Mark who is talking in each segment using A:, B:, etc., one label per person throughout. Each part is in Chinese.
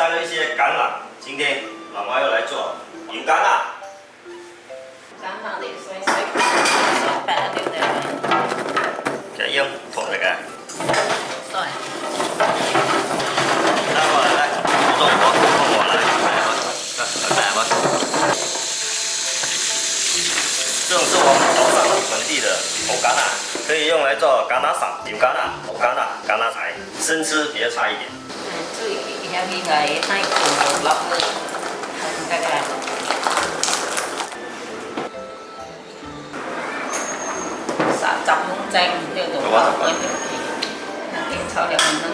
A: 摘了一些橄榄，今天老妈要来做油橄榄。
B: 橄榄你洗白了的。
A: 这用拖这个。
B: 对。
A: 来过来，来，不动我，放我来，来吧。这种是我们潮汕本地的藕橄榄，可以用来做橄榄伞、油橄榄、藕橄榄、橄榄菜，生吃比较差一点。
B: 最遐边个爱放落去，大概。30分钟叫做好，点炒2分钟，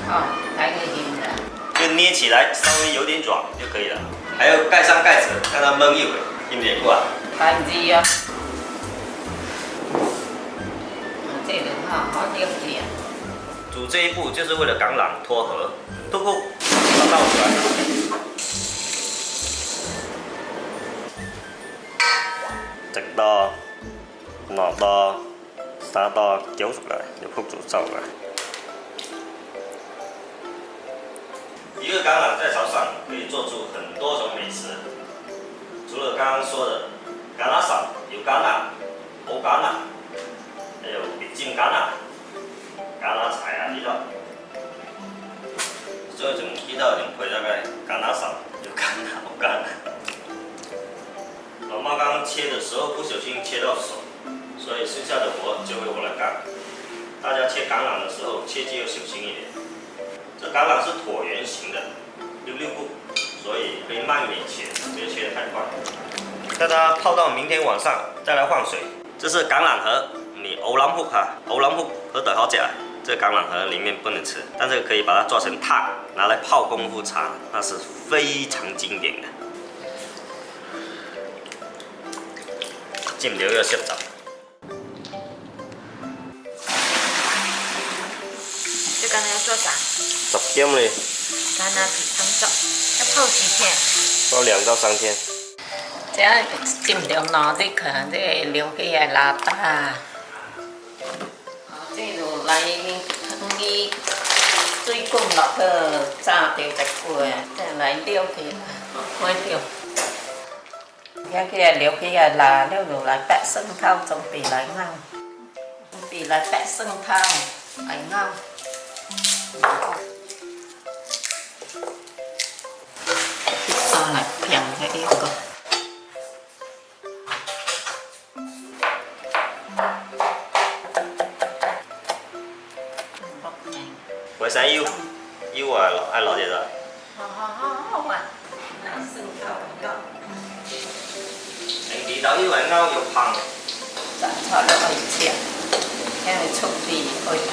B: 好，来个盐的。
A: 就捏起来稍微有点软就可以了，还要盖上盖子，让它焖一会，用点过来。
B: 太热啊！这个好点点。
A: 煮这一步就是为了橄榄脱核，脱后把它倒出来，直到落到3到9熟了，就铺煮熟了。一个橄榄在潮汕可以做出很多种美食，除了刚刚说的橄榄伞、油橄榄、藕橄榄，还有北京橄榄、橄榄菜啊呢度。所以仲呢度仲配咗個橄欖傘、油橄欖、藕橄欖。老媽剛剛切的時候不小心切到手，所以剩下的活就由我來幹。大家切橄欖的時候切記要小心一點。這橄欖是橢圓形的，6步，所以可以慢一點切，不要切得太快。在它泡到明天晚上再來換水。這是橄欖核，你藕腩卜哈，藕腩卜和得好食。這個橄欖核裡面不能吃，但是可以把它做成湯，拿來泡功夫茶，那是非常經典的。浸料要攝汁。
B: 這個呢要做啥
A: 10點嘞。
B: 橄欖皮湯粥，要泡幾天？
A: 泡2到3天。
B: 這浸料攞啲佢，即係料起係辣得。這就來湯啲水滾落去，炸掉一杯，再來料起，開掉。而家料起係辣，了就來白生湯，準備來熬，準備來白生湯來熬。再來平嘅一個。
A: 為啥要啊？愛老姐的。
B: 好啊！來生湯嚟熬。
A: 平時豆要嚟熬肉香。
B: 雜菜都可以切，因為速啲可以燙。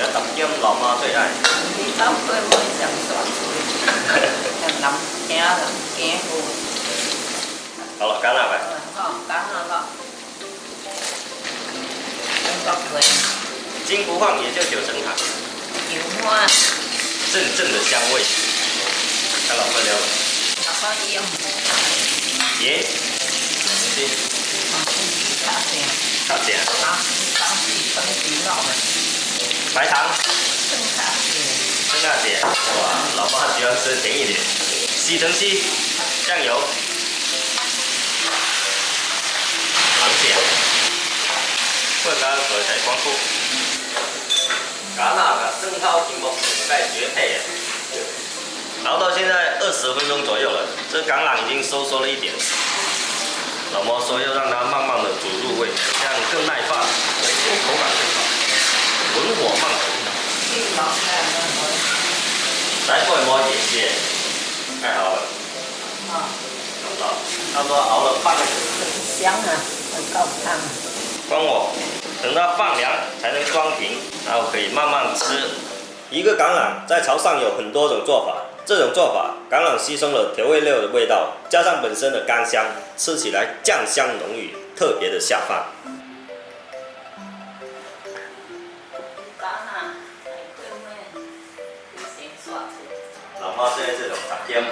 A: 有特音落嘛最愛。
B: 你走開唔可以上刷水，淋驚糊。
A: 好了，橄欖來。
B: 好，橄欖咯。中國人。
A: 金不放也就9成糖。
B: 油花。
A: 陣陣的香味。看老婆了。
B: 老婆鹽。
A: 鹽。唔知。
B: 較正。
A: 較正。
B: 好，當時分幾落嘅。
A: 白糖。
B: 生咖啡。
A: 生咖啡。哇，老媽喜歡吃甜一點。吸塵器。醬油。螃蟹。會加火柴光菇。橄欖嘅生蠔芥末應該絕配。熬到現在20分鐘左右了，這橄欖已經收縮了一點。老媽說要讓它慢慢的煮入味，這樣更耐放，口感更好，文火慢煮。來過一摸也是，太好了。好，差不多熬了半個小時。
B: 香啊，很夠湯。
A: 關我，等它放涼才能裝瓶，然後可以慢慢吃。一個橄欖在潮汕有很多種做法，這種做法橄欖犧牲了調味料的味道，加上本身的乾香，吃起來醬香濃郁，特別的下飯。老媽現在這種雜煎。